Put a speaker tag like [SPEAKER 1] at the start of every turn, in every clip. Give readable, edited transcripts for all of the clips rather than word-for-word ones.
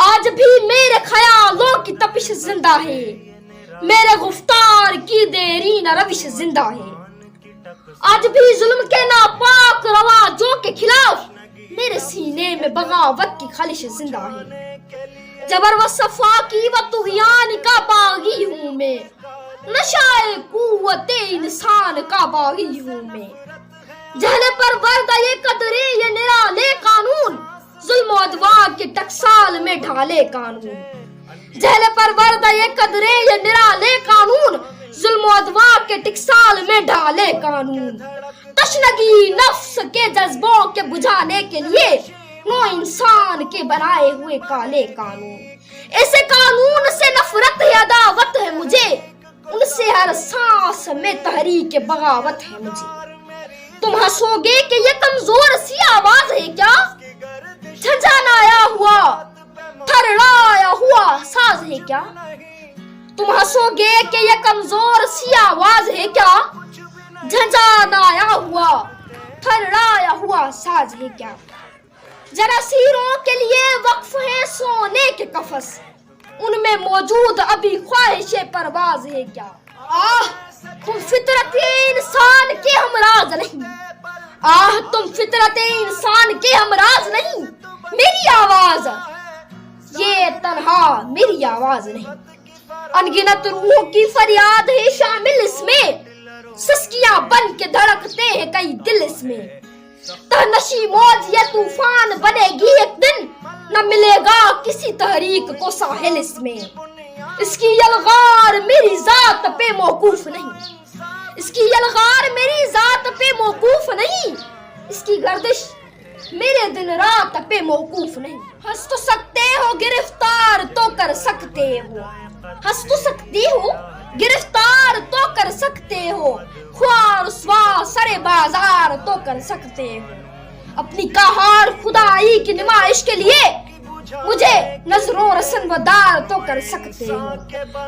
[SPEAKER 1] آج بھی میرے خیالوں کی تپش زندہ ہے، میرے گفتار کی دیرین روش زندہ ہے۔ آج بھی ظلم کے ناپاک رواجوں کے خلاف میرے سینے میں بغاوت کی خلش زندہ ہے۔ جبر و صفا کی و طغیان کا باغی ہوں میں، نشائے قوت انسان کا باغی ہوں میں۔ جہل پر وردہ یہ قدرے یہ نرالے قانون، ظلم و عدوان کے ٹکسال میں ڈھالے قانون۔ جہل پر وردہ یہ قدرے یہ نرالے قانون، ظلم و عدوان کے ٹکسال میں ڈھالے قانون۔ تشنگی نفس کے جذبوں کے بجھانے کے لیے نو انسان کے بنائے ہوئے کالے قانون۔ ایسے قانون سے نفرت ہے، عداوت ہے مجھے، ان سے ہر سانس میں تحریک بغاوت ہے مجھے۔ تم ہنسو گے کہ یہ کمزور سی آواز ہے کیا، جھنجھنایا ہوا تھرڑایا ہوا ساز ہے کیا۔ تم ہنسو گے کہ یہ کمزور سی آواز ہے کیا، جھنجھنایا ہوا تھرڑایا ہوا ساز ہے کیا۔ جراثیروں کے لیے وقف ہیں سونے کے قفس، ان میں موجود ابھی خواہش پرواز ہے کیا۔ تم فطرت انسان کے ہمراز نہیں، تم فطرت انسان کے ہمراز نہیں۔ میری آواز یہ تنہا میری آواز نہیں، انگنت روحوں کی فریاد ہے شامل اس میں، سسکیاں بن کے دھڑکتے ہیں کئی دل اس میں۔ تہنشی موج یہ طوفان بنے گی ایک دن، نہ ملے گا کسی تحریک کو ساحل اس میں۔ اس کی یلغار میری ذات پہ موقوف نہیں، اس کی یلغار میری ذات پہ موقوف نہیں، اس کی گردش میرے دن رات پہ موقوف نہیں۔ ہنس تو سکتے ہو گرفتار تو کر سکتے ہو، ہنس تو سکتی ہو گرفتار تو کر سکتے ہو، خوار رسوا سر بازار تو کر سکتے ہو۔ اپنی کہار خدائی کی نمائش کے لیے مجھے نظر و رسن و دار تو کر سکتے ہو۔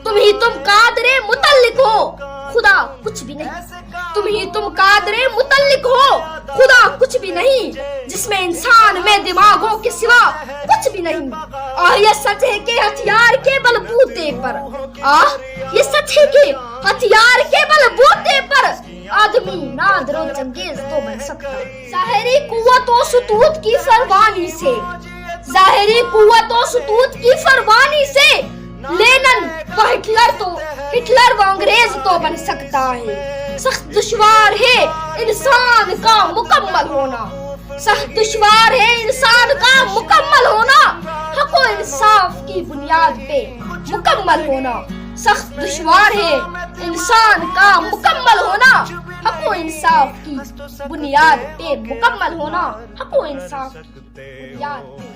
[SPEAKER 1] تم ہی تم قادر متعلق ہو، خدا کچھ بھی نہیں، تم ہی تم قادر متعلق ہو، خدا کچھ بھی نہیں، جس میں انسان میں دماغوں کے سوا کچھ بھی نہیں۔ یہ سچ ہے کہ ہتھیار کے بل بوتے پر، یہ سچ ہے کہ ہتھیار کے بل بوتے پر آدمی نادر و چنگیز تو بن سکتا۔ ظاہری قوت و سطوت کی فروانی سے، ظاہری قوت و سطوت کی فروانی سے لینن و ہٹلر و انگریز تو بن سکتا ہے۔ سخت دشوار ہے انسان کا مکمل ہونا، سخت دشوار ہے انسان کا مکمل ہونا، حق و انصاف کی بنیاد پہ مکمل ہونا۔ سخت دشوار ہے انسان کا مکمل ہونا، حق و انصاف کی بنیاد پہ مکمل ہونا، حق و انصاف کی بنیاد پہ۔